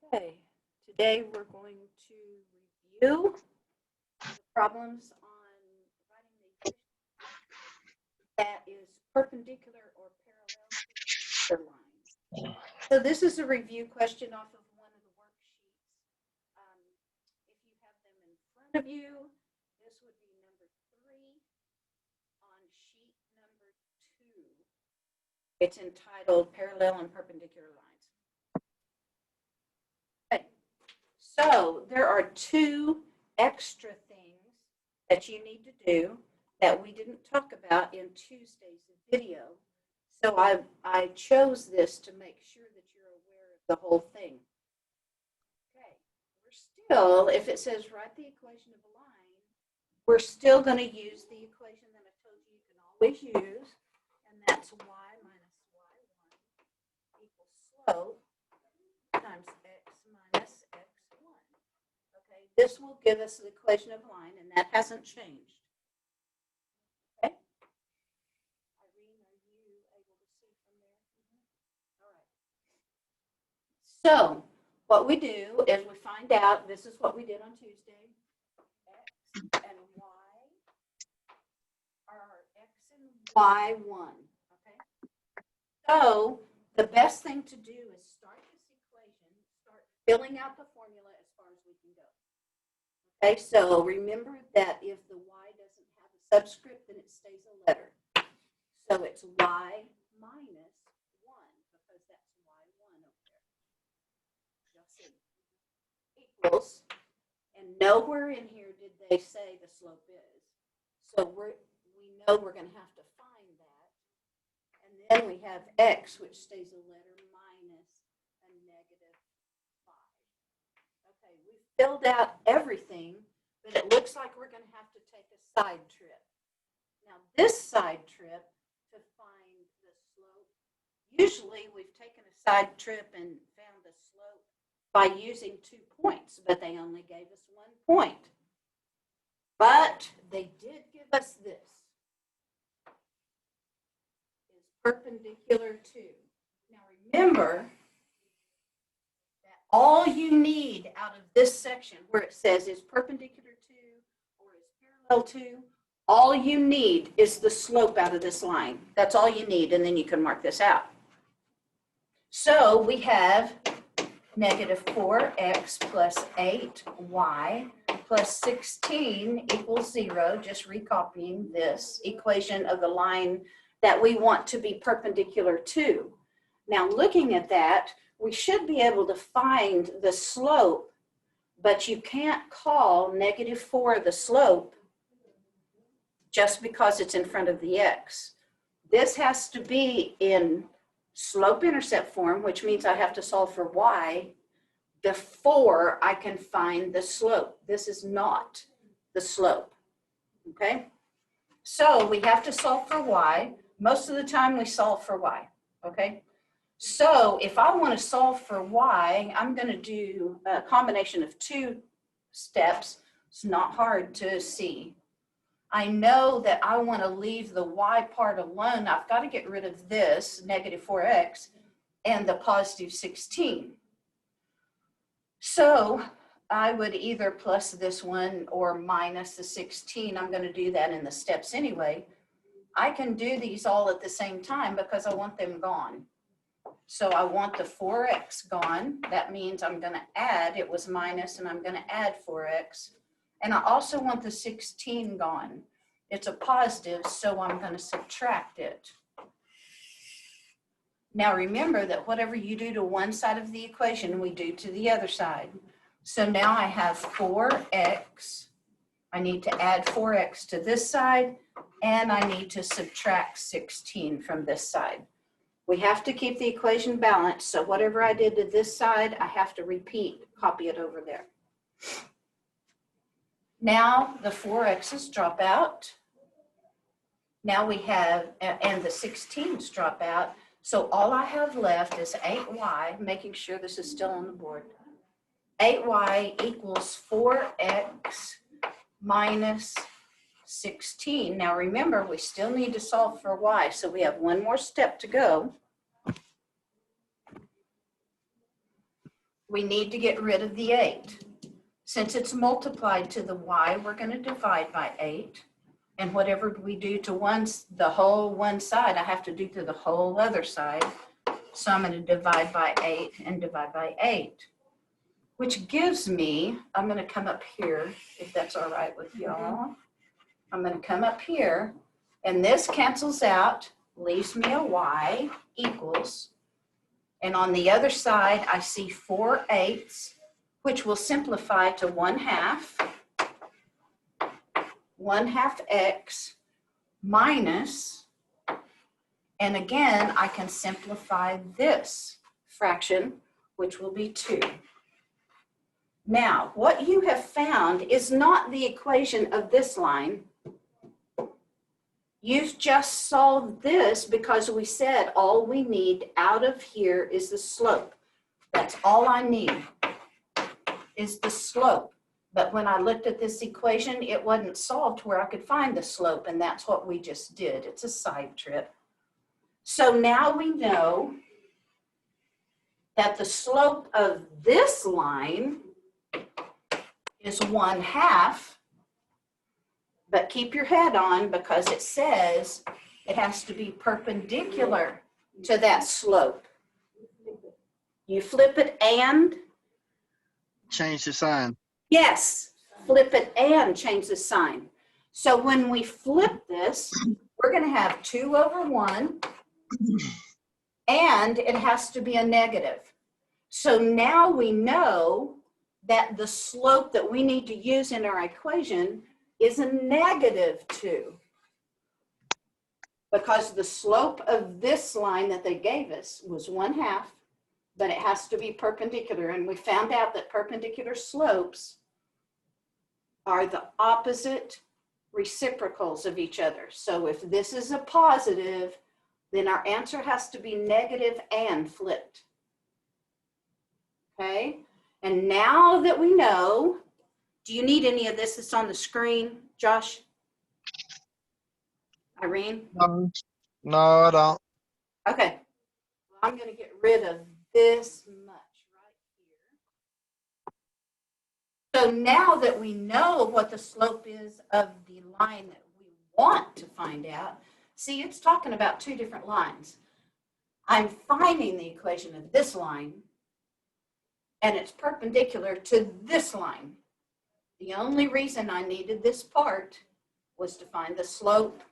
Okay, today we're going to review the problems on writing the equation that is perpendicular or parallel to the line. So this is a review question off of one of the worksheets. If you have them in front of you, this would be number 3 on sheet number 2. It's entitled Parallel and Perpendicular Lines. So there are 2 extra things that you need to do that we didn't talk about in Tuesday's video. So I chose this to make sure that you're aware of the whole thing. Okay, we're still, if it says write the equation of a line, we're still going to use the equation that I told you can always use, and that's y minus y1 equals slope times x minus x1. Okay, this will give us the equation of a line, and that hasn't changed. Okay? Irene, are you able to see from there? All right. So what we do is we find out, this is what we did on Tuesday. X and y are x and y1. Okay? So the best thing to do is start this equation, start filling out the formula as far as we can go. Okay, so remember that if the y doesn't have a subscript, then it stays a letter. So it's y minus 1, because that's y1 over there. You'll see. Equals, and nowhere in here did they say the slope is. So we know we're going to have to find that. And then we have x, which stays a letter, minus a negative 5. Okay, we filled out everything, but it looks like we're going to have to take a side trip. Now, this side trip to find the slope, usually we've taken a side trip and found the slope by using 2 points, but they only gave us 1 point. But they did give us this. Is perpendicular to. Now, remember, all you need out of this section where it says is perpendicular to or is parallel to, all you need is the slope out of this line. That's all you need, and then you can mark this out. So we have negative 4x plus 8y plus 16 equals 0, just recopying this equation of the line that we want to be perpendicular to. Now, looking at that, we should be able to find the slope, but you can't call negative 4 the slope just because it's in front of the x. This has to be in slope-intercept form, which means I have to solve for y before I can find the slope. This is not the slope, okay? So we have to solve for y. Most of the time we solve for y, okay? So if I want to solve for y, I'm going to do a combination of 2 steps. It's not hard to see. I know that I want to leave the y part alone. I've got to get rid of this, negative 4x, and the positive 16. So I would either plus this one or minus the 16. I'm going to do that in the steps anyway. I can do these all at the same time because I want them gone. So I want the 4x gone. That means I'm going to add, it was minus, and I'm going to add 4x. And I also want the 16 gone. It's a positive, so I'm going to subtract it. Now remember that whatever you do to one side of the equation, we do to the other side. So now I have 4x. I need to add 4x to this side, and I need to subtract 16 from this side. We have to keep the equation balanced, so whatever I did to this side, I have to repeat, copy it over there. Now the 4x's drop out. Now we have, and the 16's drop out. So all I have left is 8y, making sure this is still on the board. 8y equals 4x minus 16. Now remember, we still need to solve for y, so we have one more step to go. we need to get rid of the 8. Since it's multiplied to the y, we're going to divide by 8. And whatever we do to the whole one side, I have to do to the whole other side. So I'm going to divide by 8 and divide by 8, which gives me, I'm going to come up here, if that's all right with y'all. I'm going to come up here, and this cancels out, leaves me a y equals, and on the other side, I see 4/8, which will simplify to 1/2 x minus, and again, I can simplify this fraction, which will be 2. Now, what you have found is not the equation of this line. You've just solved this because we said all we need out of here is the slope. That's all I need is the slope. But when I looked at this equation, it wasn't solved where I could find the slope, and that's what we just did. It's a side trip. So now we know that the slope of this line is 1/2, but keep your head on because it says it has to be perpendicular to that slope. You flip it and? Change the sign. Yes, flip it and change the sign. So when we flip this, we're going to have 2/1, and it has to be a negative. So now we know that the slope that we need to use in our equation is a -2. Because the slope of this line that they gave us was 1/2, but it has to be perpendicular. And we found out that perpendicular slopes are the opposite reciprocals of each other. So if this is a positive, then our answer has to be negative and flipped. Okay? And now that we know, do you need any of this that's on the screen, Josh? Irene? No, I don't. Okay. Well, I'm going to get rid of this much right here. So now that we know what the slope is of the line that we want to find out, see, it's talking about 2 different lines. I'm finding the equation of this line, and it's perpendicular to this line. The only reason I needed this part was to find the slope.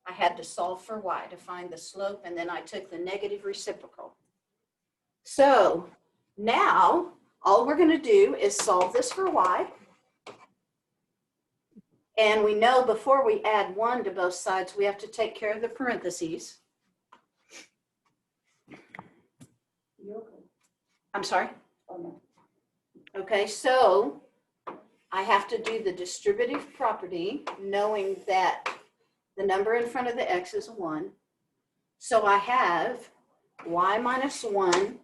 I had to solve for y to find the slope, and then I took the negative reciprocal. So now all we're going to do is solve this for y. And we know before we add 1 to both sides, we have to take care of the parentheses. I'm sorry? Oh, no. Okay, so I have to do the distributive property, knowing that the number in front of the x is 1. So I have y minus 1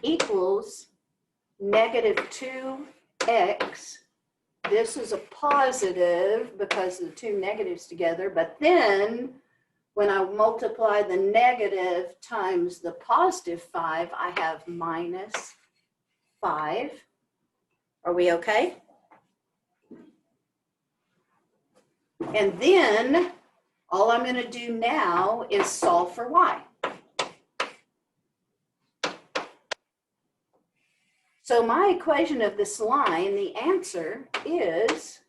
equals -2x. This is a positive because of the 2 negatives together, but then when I multiply the negative times the +5, I have -5. Are we okay? And then all I'm going to do now is solve for y. So my equation of this line, the answer is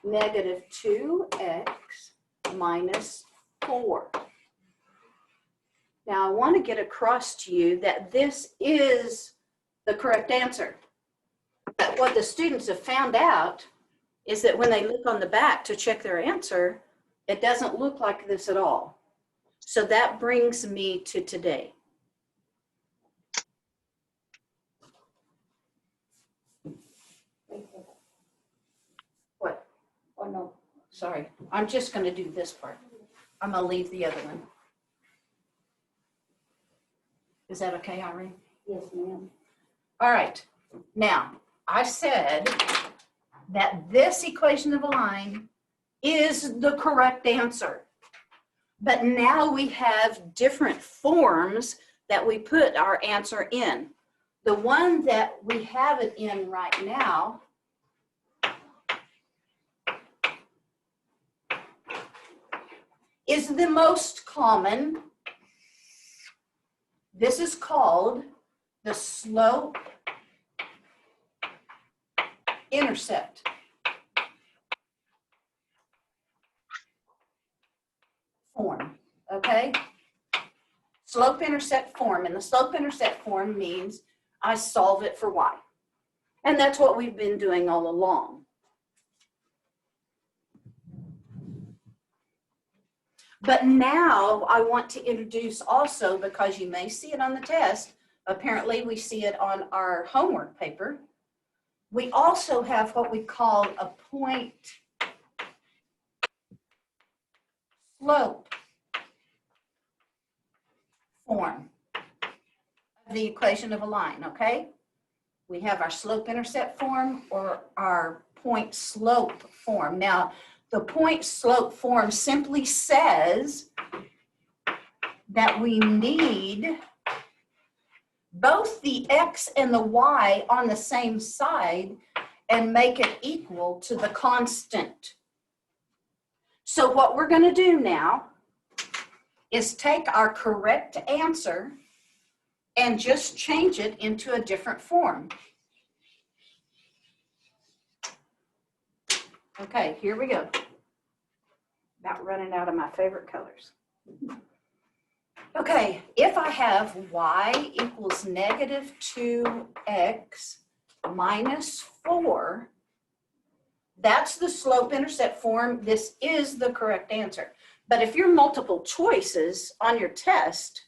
-2x minus 4. Now I want to get across to you that this is the correct answer. But what the students have found out is that when they look on the back to check their answer, it doesn't look like this at all. So that brings me to today. What? Oh, no. Sorry. I'm just going to do this part. I'm going to leave the other one. Is that okay, Irene? Yes, ma'am. All right. Now, I said that this equation of a line is the correct answer. But now we have different forms that we put our answer in. The one that we have it in right now is the most common. This is called the slope intercept form, okay? Slope intercept form, and the slope intercept form means I solve it for y. And that's what we've been doing all along. But now I want to introduce also, because you may see it on the test, apparently we see it on our homework paper, we also have what we call a point slope form of the equation of a line, okay? We have our slope intercept form or our point slope form. Now, the point slope form simply says that we need both the x and the y on the same side and make it equal to the constant. So what we're going to do now is take our correct answer and just change it into a different form. Okay, here we go. About running out of my favorite colors. Okay, if I have y equals negative 2x minus 4, that's the slope intercept form. This is the correct answer. But if your multiple choices on your test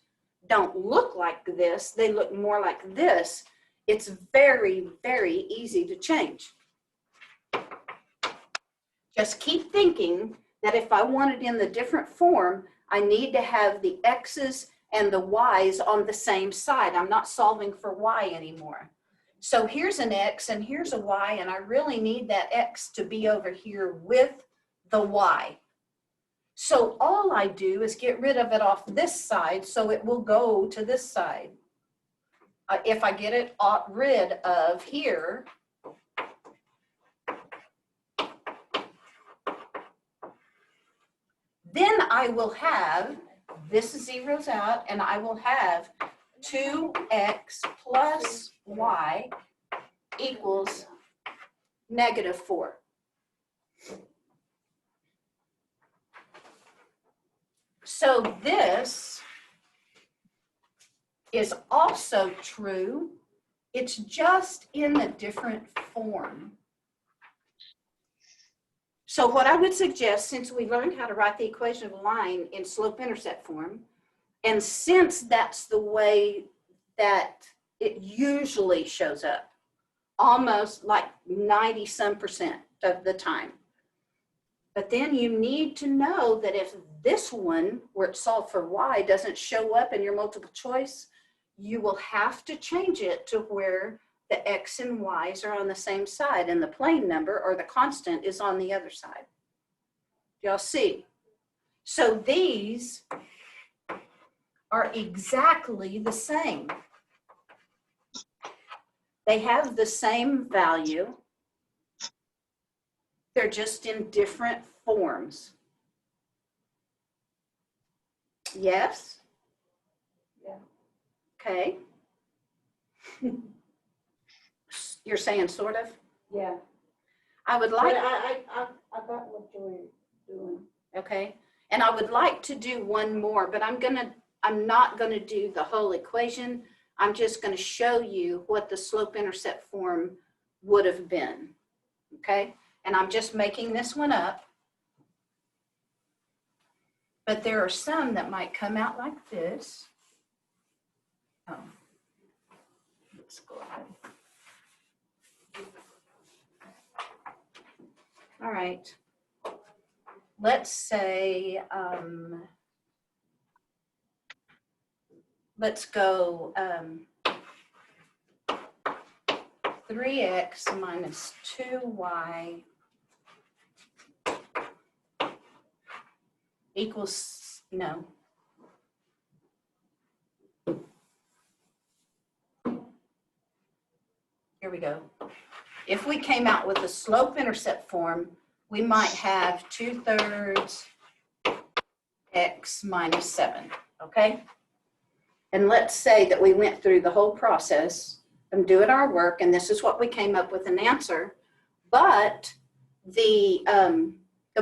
don't look like this, they look more like this, it's very, very easy to change. Just keep thinking that if I want it in the different form, I need to have the x's and the y's on the same side. I'm not solving for y anymore. So here's an x and here's a y, and I really need that x to be over here with the y. So all I do is get rid of it off this side so it will go to this side. If I get it rid of here, then I will have, this zeroes out, and I will have 2x plus y equals negative 4. So this is also true. It's just in a different form. So what I would suggest, since we learned how to write the equation of a line in slope-intercept form, and since that's the way that it usually shows up, almost like 90% of the time. But then you need to know that if this one, where it's solved for y, doesn't show up in your multiple choice, you will have to change it to where the x and y's are on the same side and the plain number or the constant is on the other side. Y'all see? So these are exactly the same. They have the same value. They're just in different forms. Yes? Yeah. Okay. You're saying sort of? Yeah. I would like. I got what you're doing. Okay. And I would like to do one more, but I'm not gonna do the whole equation. I'm just gonna show you what the slope-intercept form would have been. Okay? And I'm just making this one up. But there are some that might come out like this. Oh. Let's go ahead. All right. Let's say, let's go 3x minus 2y equals, no. here we go. If we came out with a slope-intercept form, we might have 2/3 x minus 7, okay? And let's say that we went through the whole process of doing our work, and this is what we came up with an answer, but the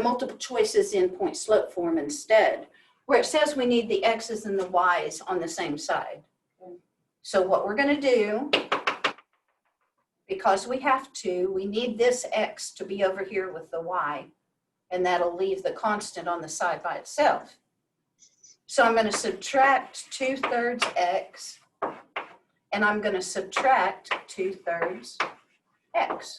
multiple choices in point slope form instead, where it says we need the x's and the y's on the same side. So what we're going to do, because we have to, we need this x to be over here with the y, and that'll leave the constant on the side by itself. So I'm going to subtract 2/3 x, and I'm going to subtract 2/3 x.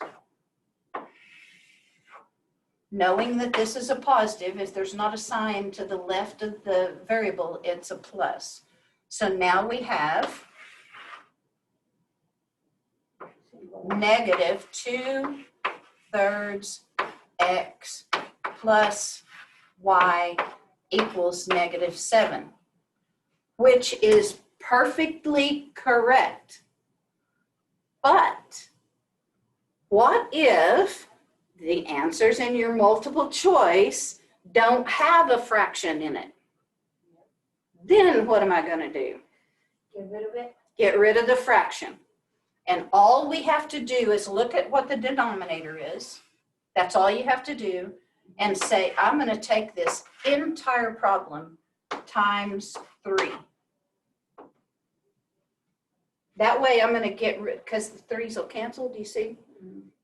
Knowing that this is a positive, if there's not a sign to the left of the variable, it's a plus. So now we have negative 2/3 x plus y equals -7, which is perfectly correct. But what if the answers in your multiple choice don't have a fraction in it? Then what am I going to do? Get rid of it. Get rid of the fraction. And all we have to do is look at what the denominator is. That's all you have to do. And say, I'm going to take this entire problem times 3. That way I'm going to get rid, because the 3's will cancel, do you see?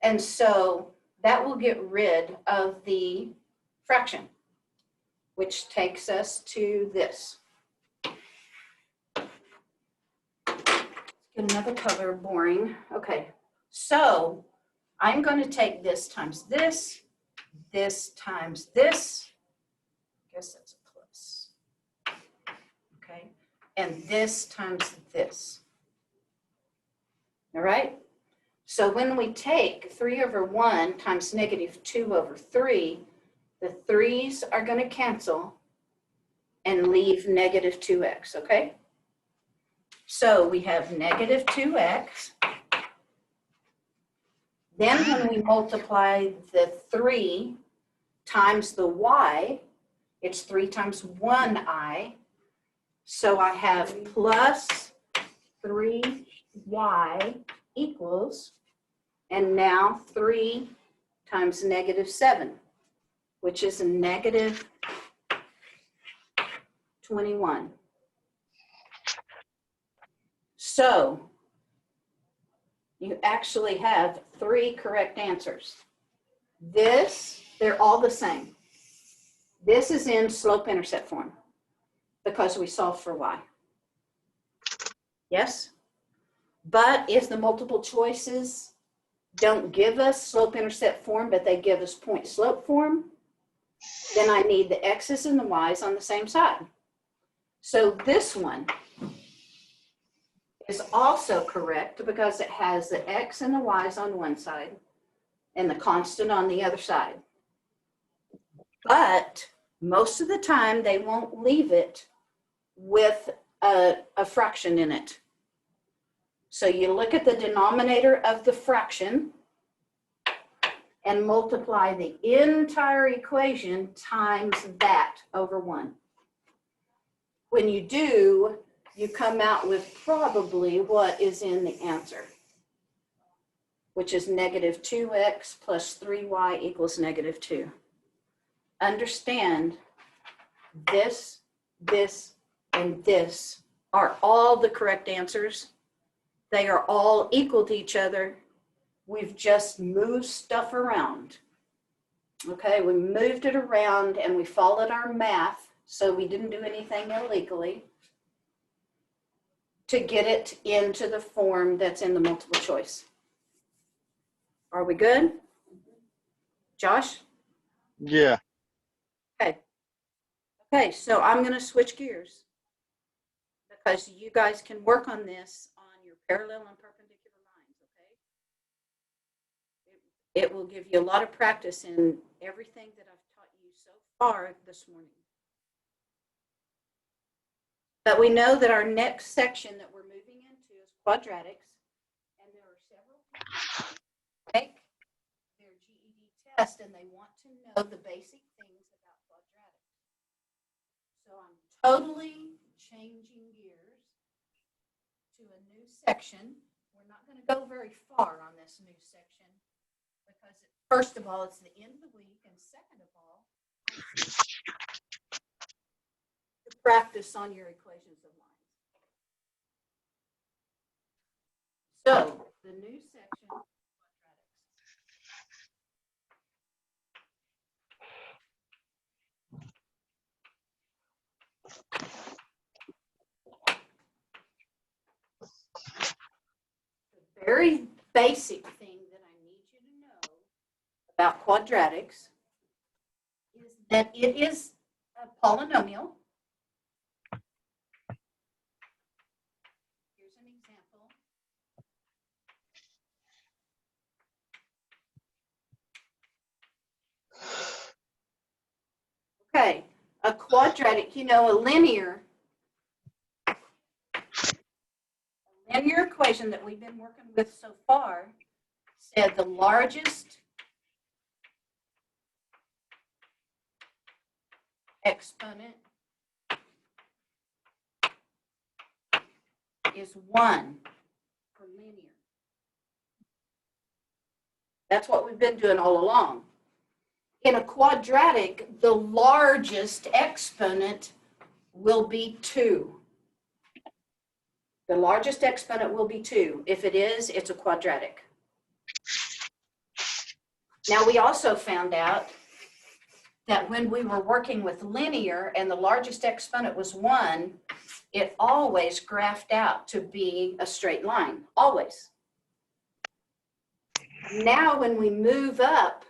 And so that will get rid of the fraction, which takes us to this. Get another color, boring. Okay, so I'm going to take this times this, this times this. I guess that's a plus. Okay, and this times this. All right? So when we take 3/1 times -2/3, the 3's are going to cancel and leave -2x, okay? So we have -2x. Then when we multiply the 3 times the y, it's 3 times 1i. So I have plus 3y equals, and now 3 times -7, which is -21. So you actually have 3 correct answers. This, they're all the same. This is in slope-intercept form because we solved for y. Yes? But if the multiple choices don't give us slope-intercept form, but they give us point slope form, then I need the x's and the y's on the same side. So this one is also correct because it has the x and the y's on one side and the constant on the other side. But most of the time they won't leave it with a fraction in it. So you look at the denominator of the fraction and multiply the entire equation times that over 1. When you do, you come out with probably what is in the answer, which is -2x plus 3y equals -2. Understand this, this, and this are all the correct answers. They are all equal to each other. We've just moved stuff around. Okay, we moved it around and we followed our math, so we didn't do anything illegally to get it into the form that's in the multiple choice. Are we good? Josh? Yeah. Okay. Okay, so I'm going to switch gears because you guys can work on this on your parallel and perpendicular lines, okay? It will give you a lot of practice in everything that I've taught you so far this morning. But we know that our next section that we're moving into is quadratics, and there are several take their GED test and they want to know the basic things about quadratics. So I'm totally changing gears to a new section. We're not going to go very far on this new section because first of all, it's the end of the week, and second of all, to practice on your equations of lines. So the new section, quadratics. The very basic thing that I need you to know about quadratics is that it is a polynomial. Here's an example. Okay, a quadratic, you know, a linear equation that we've been working with so far said the largest exponent is 1 for linear. That's what we've been doing all along. In a quadratic, the largest exponent will be 2. The largest exponent will be 2. If it is, it's a quadratic. Now, we also found out that when we were working with linear and the largest exponent was 1, it always graphed out to be a straight line, always. Now, when we move up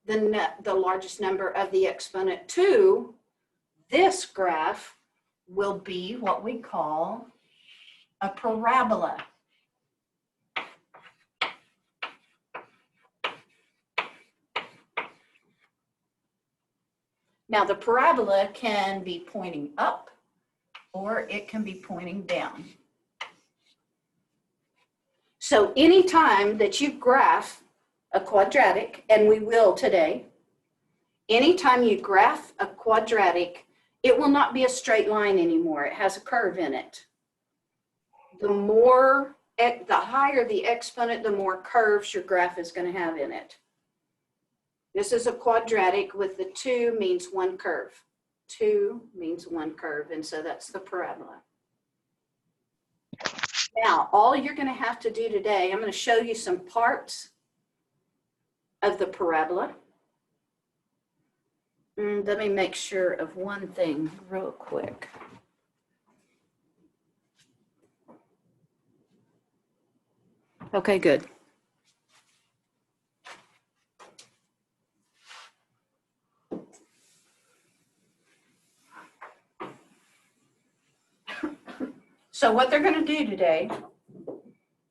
the largest number of the exponent 2, this graph will be what we call a parabola. Now, the parabola can be pointing up or it can be pointing down. So anytime that you graph a quadratic, and we will today, anytime you graph a quadratic, it will not be a straight line anymore. It has a curve in it. The higher the exponent, the more curves your graph is going to have in it. This is a quadratic with the 2 means 1 curve. 2 means 1 curve, and so that's the parabola. Now, all you're going to have to do today, I'm going to show you some parts of the parabola. Let me make sure of one thing real quick. Okay, good. So what they're going to do today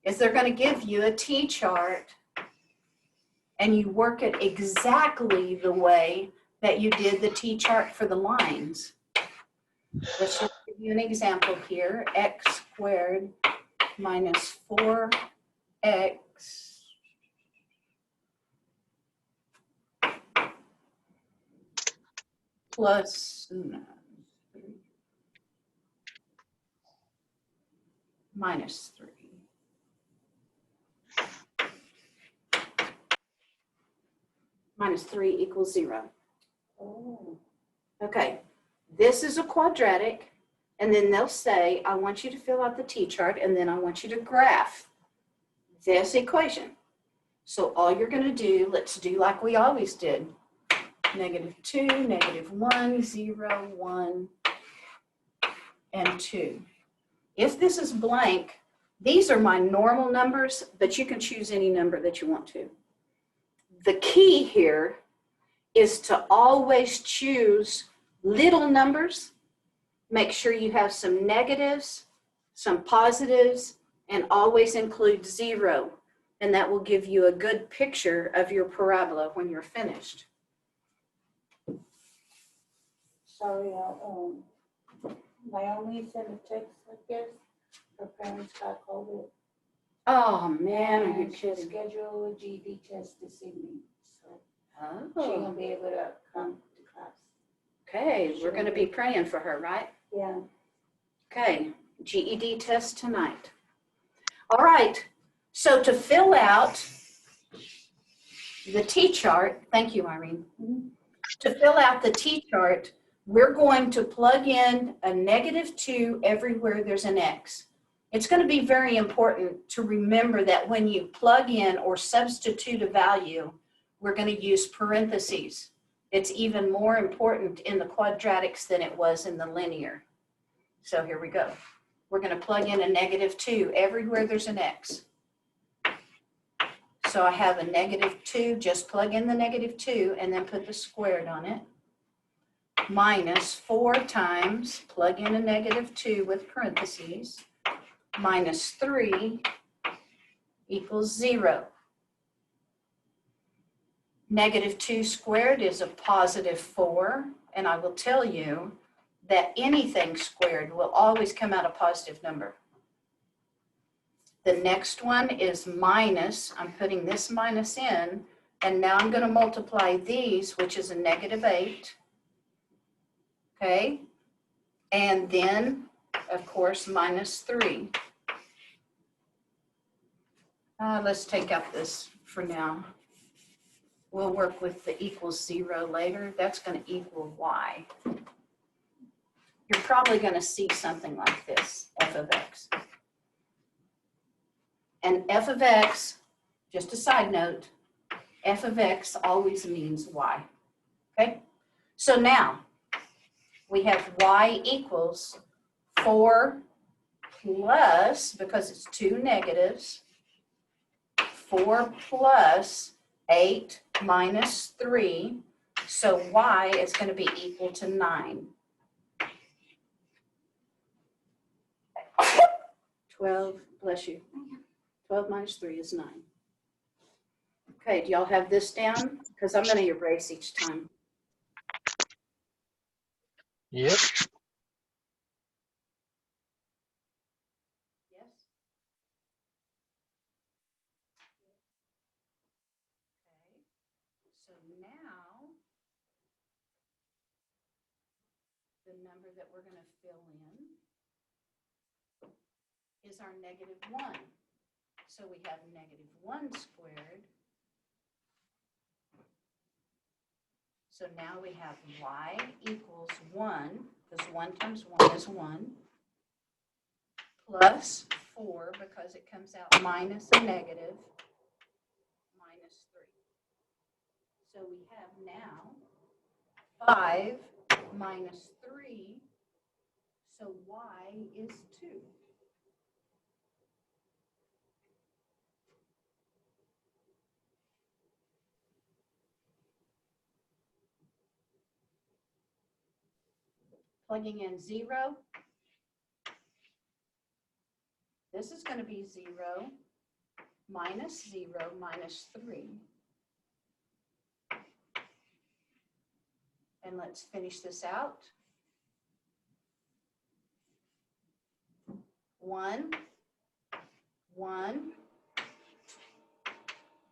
is they're going to give you a T-chart and you work it exactly the way that you did the T-chart for the lines. Let's just give you an example here. X squared minus 4x plus minus 3. Minus 3 equals 0. Oh. Okay, this is a quadratic, and then they'll say, I want you to fill out the T-chart, and then I want you to graph this equation. So all you're going to do, let's do like we always did. -2, -1, 0, 1, and 2. If this is blank, these are my normal numbers, but you can choose any number that you want to. The key here is to always choose little numbers. Make sure you have some negatives, some positives, and always include 0. And that will give you a good picture of your parabola when you're finished. Sorry, Naomi sent a text, I guess. Her parents got COVID. Oh, man, are you And she'll kidding? schedule a GED test this evening, so she Oh, won't be able to come to class. okay, we're gonna be praying for her, right? Yeah. Okay, GED test tonight. All right, so to fill out the T-chart, thank you, Irene. To fill out the T-chart, we're going to plug in a -2 everywhere there's an X. It's going to be very important to remember that when you plug in or substitute a value, we're going to use parentheses. It's even more important in the quadratics than it was in the linear. So here we go. We're going to plug in a -2 everywhere there's an X. So I have a -2, just plug in the -2 and then put the squared on it. Minus 4 times, plug in a -2 with parentheses, minus 3 equals 0. -2 squared is a +4, and I will tell you that anything squared will always come out a positive number. The next one is minus, I'm putting this minus in, and now I'm going to multiply these, which is a -8. Okay, and then, of course, minus 3. Let's take out this for now. We'll work with the equals 0 later. That's going to equal y. You're probably going to see something like this, f of x. And f of x, just a side note, f of x always means y. Okay? So now, we have y equals 4 plus, because it's 2 negatives, 4 plus 8 minus 3, so y is going to be equal to 9. 12, bless you. 12 minus 3 is 9. Okay, do y'all have this down? Because I'm going to erase each time. Yep. Yes? Okay, so now the number that we're going to fill in is our -1. So we have -1 squared. So now we have y equals 1, because 1 times 1 is 1, plus 4, because it comes out minus a negative, minus 3. So we have now 5 minus 3, so y is 2. Plugging in 0, this is going to be 0 minus 0 minus 3. And let's finish this out. 1, 1.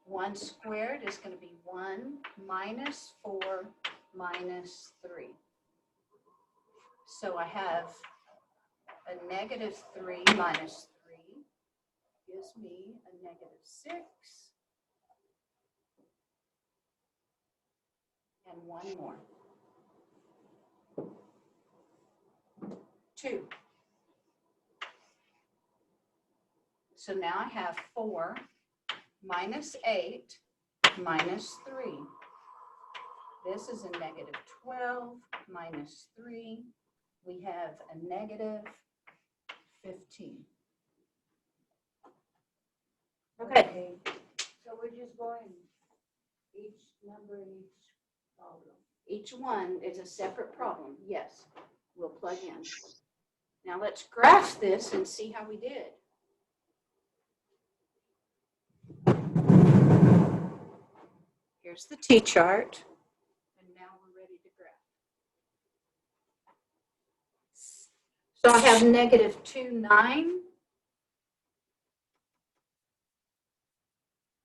1 squared is going to be 1 minus 4 minus 3. So I have a -3 minus 3 gives me a -6. And one more. 2. So now I have 4 minus 8 minus 3. This is a -12 minus 3. We have a -15. Okay. So we're just going each number in each problem. Each one is a separate problem. Yes, we'll plug in. Now let's graph this and see how we did. Here's the T-chart. And now we're ready to graph. So I have -2, 9.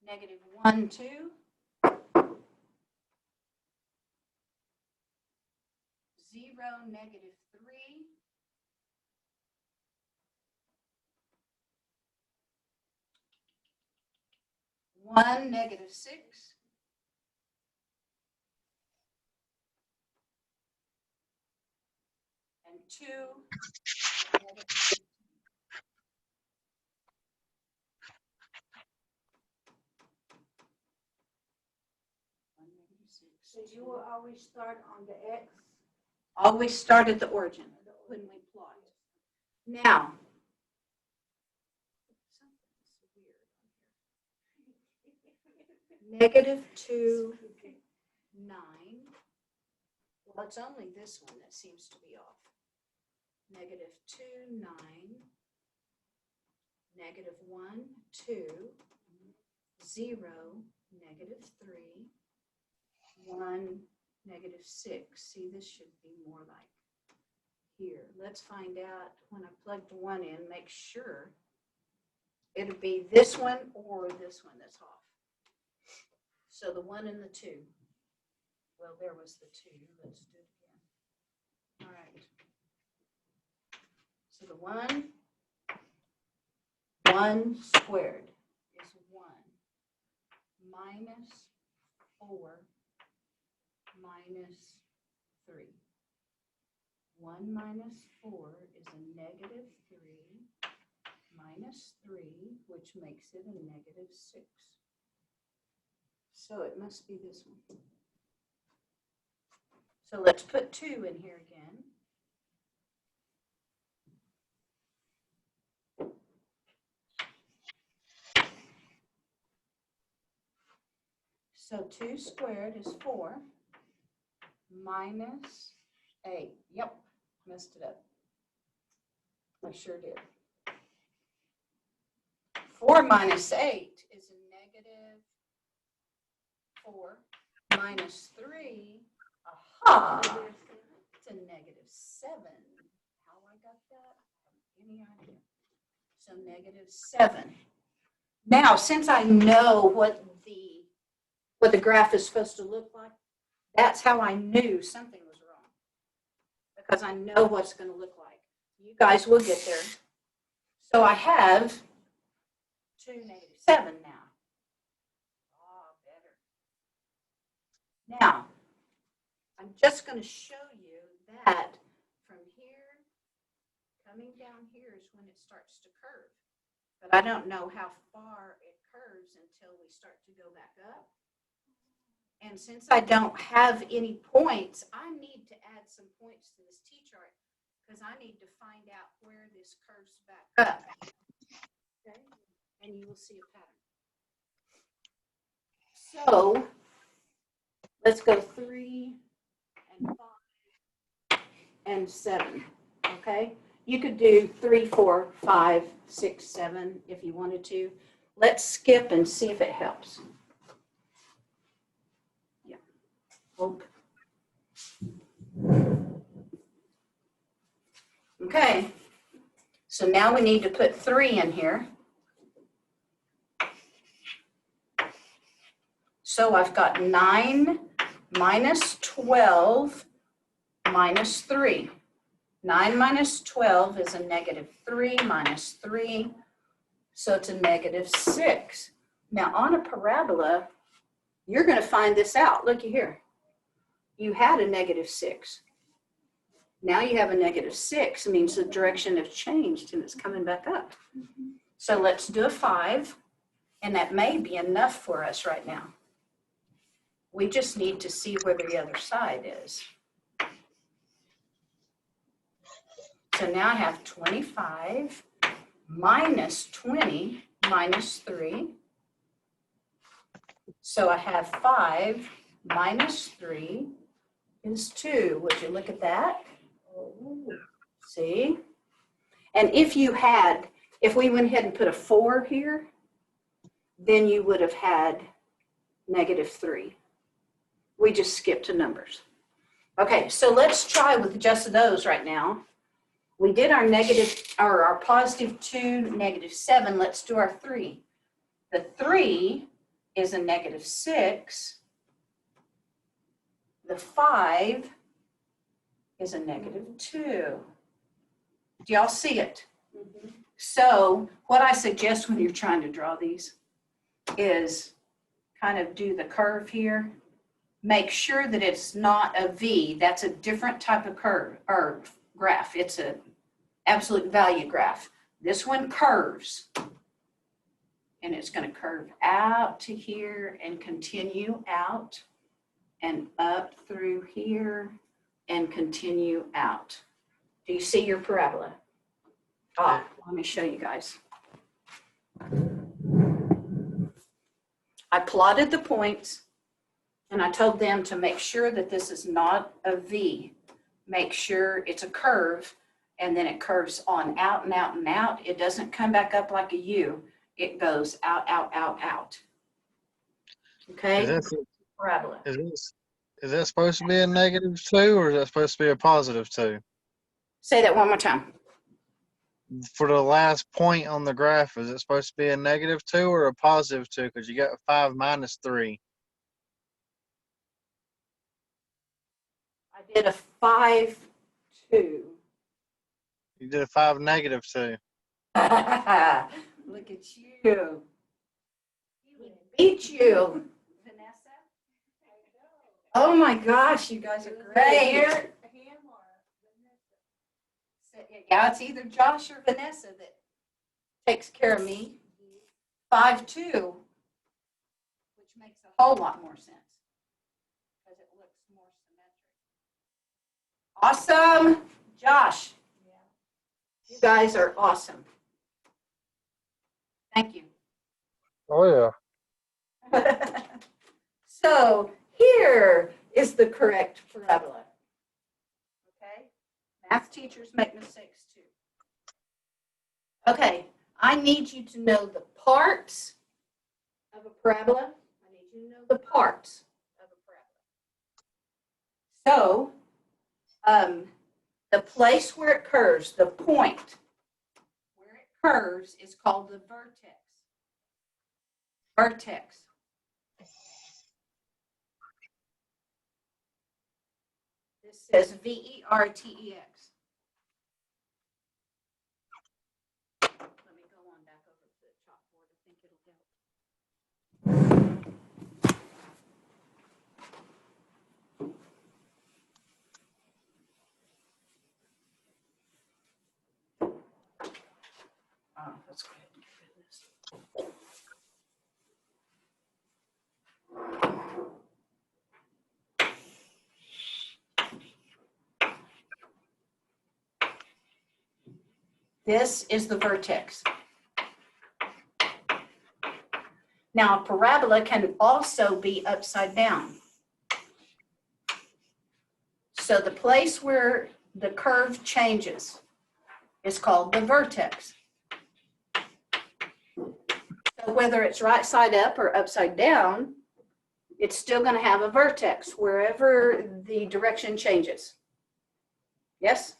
negative 1, 2. 0, negative 3. 1, negative 6. And 2, negative 15. So you will always start on the X. Always start at the origin when we plot. Now, negative 2, 9. Well, it's only this one that seems to be off. Negative 2, 9. Negative 1, 2. 0, negative 3. 1, negative 6. See, this should be more like here. Let's find out when I plugged the 1 in, make sure it'll be this one or this one that's off. So the 1 and the 2. Well, there was the 2. Let's do it again. All right. So the 1 squared is 1 minus 4 minus 3. 1 minus 4 is a negative 3 minus 3, which makes it a negative 6. So it must be this one. So let's put 2 in here again. So 2 squared is 4 minus 8. Yep, messed it up. I sure did. 4 minus 8 is a negative 4 minus 3. Aha! It's a negative 7. How I got that? Any idea? So negative 7. Now, since I know what the graph is supposed to look like, that's how I knew something was wrong. Because I know what it's going to look like. You guys will get there. So I have 2, negative 7 now. Ah, better. Now, I'm just going to show you that from here, coming down here is when it starts to curve. But I don't know how far it curves until we start to go back up. And since I don't have any points, I need to add some points to this T-chart because I need to find out where this curves back up. Okay? And you will see a pattern. So let's go 3 and 5 and 7. Okay? You could do 3, 4, 5, 6, 7 if you wanted to. Let's skip and see if it helps. Yeah. Okay. So now we need to put 3 in here. So I've got 9 minus 12 minus 3. 9 minus 12 is a negative 3 minus 3. So it's a negative 6. Now on a parabola, you're going to find this out. Looky here. You had a negative 6. Now you have a negative 6. It means the direction has changed and it's coming back up. So let's do a 5. And that may be enough for us right now. We just need to see where the other side is. So now I have 25 minus 20 minus 3. So I have 5 minus 3 is 2. Would you look at that? See? And if we went ahead and put a 4 here, then you would have had negative 3. We just skipped to numbers. Okay, so let's try with just those right now. We did our positive 2, negative 7. Let's do our 3. The 3 is a -6. The 5 is a -2. Do y'all see it? So what I suggest when you're trying to draw these is kind of do the curve here. Make sure that it's not a V. That's a different type of curve or graph. It's an absolute value graph. This one curves. And it's going to curve out to here and continue out and up through here and continue out. Do you see your parabola? Oh, let me show you guys. I plotted the points and I told them to make sure that this is not a V. Make sure it's a curve, and then it curves on out and out and out. It doesn't come back up like a U. It goes out, out, out, out. Okay? Parabola. Is that supposed to be a -2 or is that supposed to be a +2? Say that one more time. For the last point on the graph, is it supposed to be a -2 or a +2? Because you got 5 minus 3. I did a 5, 2. You did a 5 -2. Look at you. He beat you. Vanessa? Oh my gosh, you guys are great. Yeah, it's either Josh or Vanessa that takes care of me. 5, 2, which makes a whole lot more sense because it looks more symmetric. Awesome. Josh, you guys are awesome. Thank you. Oh, yeah. So here is the correct parabola. Okay? Math teachers make mistakes too. Okay, I need you to know the parts of a parabola. I need you to know the parts of a parabola. So, the place where it curves, the point where it curves is called the vertex. Vertex. This says VERTEX. Let me go on back over to the chalkboard. I think it'll help. Oh, let's go ahead and get rid of this. This is the vertex. Now, a parabola can also be upside down. So the place where the curve changes is called the vertex. So whether it's right side up or upside down, it's still going to have a vertex wherever the direction changes. Yes?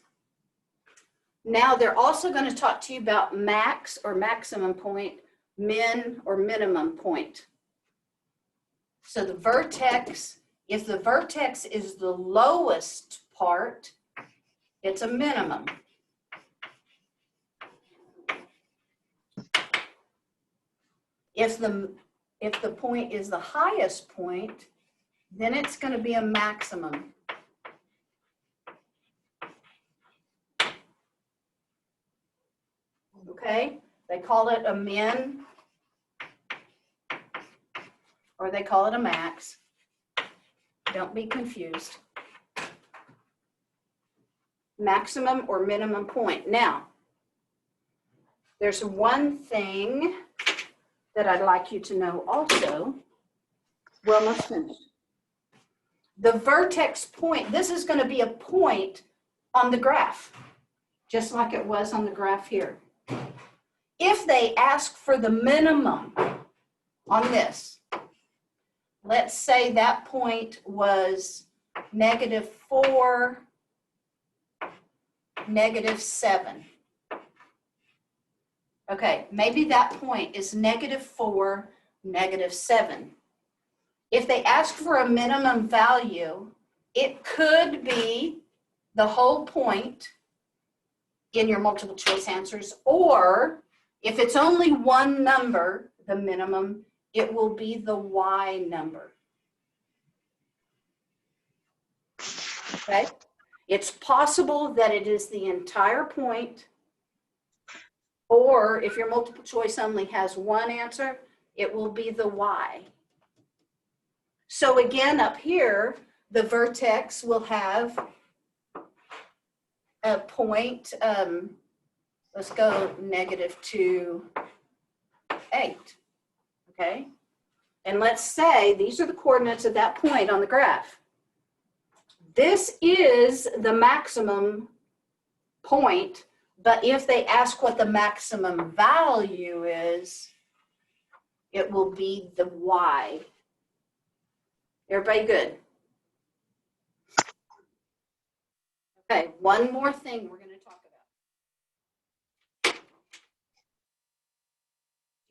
Now they're also going to talk to you about max or maximum point, min or minimum point. So the vertex, if the vertex is the lowest part, it's a minimum. If the point is the highest point, then it's going to be a maximum. Okay? They call it a min, or they call it a max. Don't be confused. Maximum or minimum point. Now, there's one thing that I'd like you to know also. We're almost finished. The vertex point, this is going to be a point on the graph, just like it was on the graph here. If they ask for the minimum on this, let's say that point was -4, -7. Okay, maybe that point is -4 -7. If they ask for a minimum value, it could be the whole point in your multiple choice answers, or if it's only one number, the minimum, it will be the Y number. Okay? It's possible that it is the entire point, or if your multiple choice only has one answer, it will be the Y. So again, up here, the vertex will have a point, let's go -2, 8, okay? And let's say these are the coordinates of that point on the graph. This is the maximum point, but if they ask what the maximum value is, it will be the Y. Everybody good? Okay, one more thing we're going to talk about.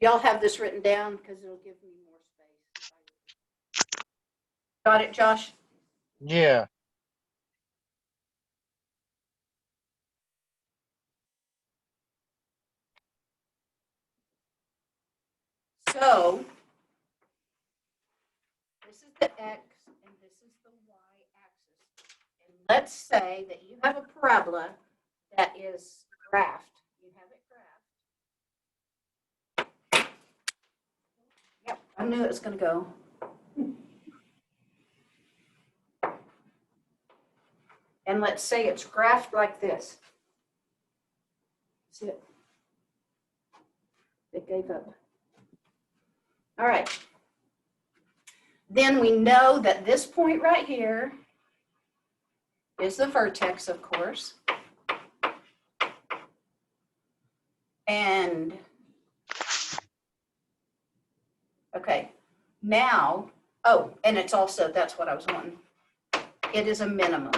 Y'all have this written down because it'll give me more space. Got it, Josh? Yeah. So this is the X and this is the Y axis. And let's say that you have a parabola that is graphed. You have it graphed. Yep, I knew it was going to go. And let's say it's graphed like this. See it? It gave up. All right. Then we know that this point right here is the vertex, of course. And, okay, now, oh, and it's also, that's what I was wanting. It is a minimum.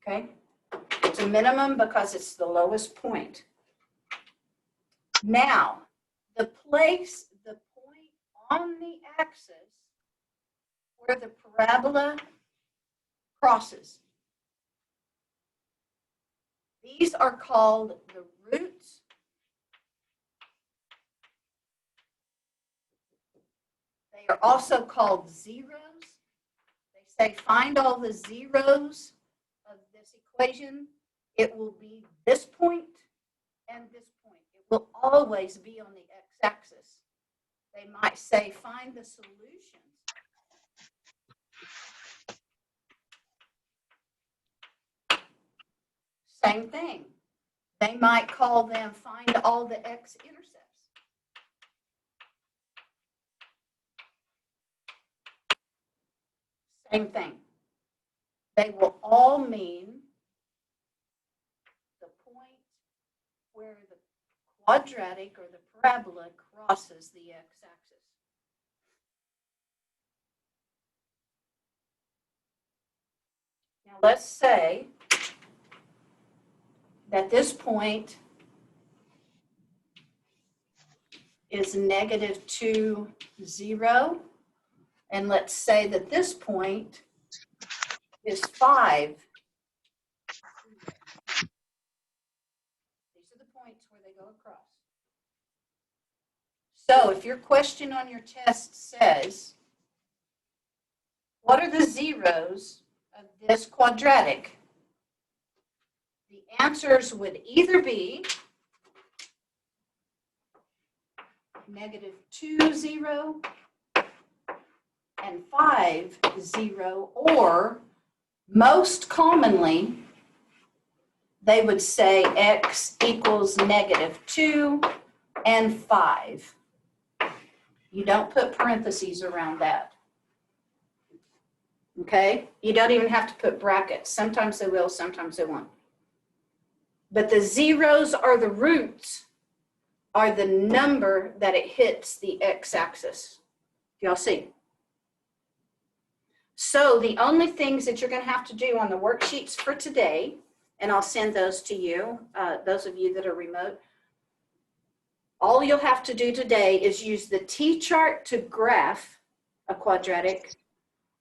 Okay? It's a minimum because it's the lowest point. Now, the point on the axis where the parabola crosses, these are called the roots. They are also called zeros. They say find all the zeros of this equation. It will be this point and this point. It will always be on the x-axis. They might say find the solutions. Same thing. They might call them find all the x-intercepts. Same thing. They will all mean the point where the quadratic or the parabola crosses the x-axis. Now let's say that this point is -2, 0. And let's say that this point is 5. These are the points where they go across. So if your question on your test says, what are the zeros of this quadratic? The answers would either be -2, 0 and 5, 0, or most commonly, they would say x equals -2 and 5. You don't put parentheses around that. Okay? You don't even have to put brackets. Sometimes they will, sometimes they won't. But the zeros are the roots, are the number that it hits the x-axis. Y'all see? So the only things that you're going to have to do on the worksheets for today, and I'll send those to you, those of you that are remote, All you'll have to do today is use the T-chart to graph a quadratic.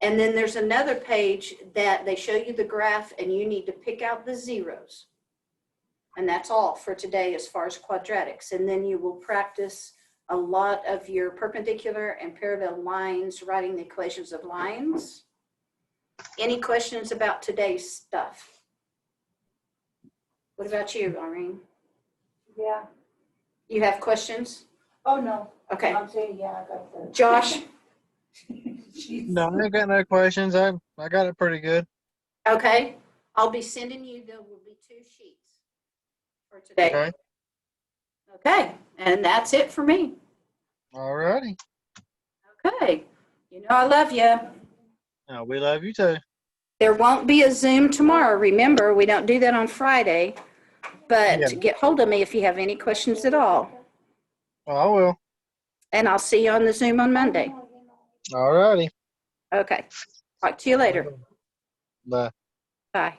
And then there's another page that they show you the graph and you need to pick out the zeros. And that's all for today as far as quadratics. And then you will practice a lot of your perpendicular and parallel lines, writing the equations of lines. Any questions about today's stuff? What about you, Irene? Yeah. You have questions? Oh, no. Okay. I'm saying, yeah, I got the. Josh? No, I ain't got no questions. I got it pretty good. Okay. I'll be sending you, there will be 2 sheets for today. Okay. Okay. And that's it for me. All righty. Okay. You know I love you. Now, we love you too. There won't be a Zoom tomorrow. Remember, we don't do that on Friday. But Yeah. get hold of me if you have any questions at all. Oh, I will. And I'll see you on the Zoom on Monday. All righty. Okay. Talk to you later. Bye. Bye.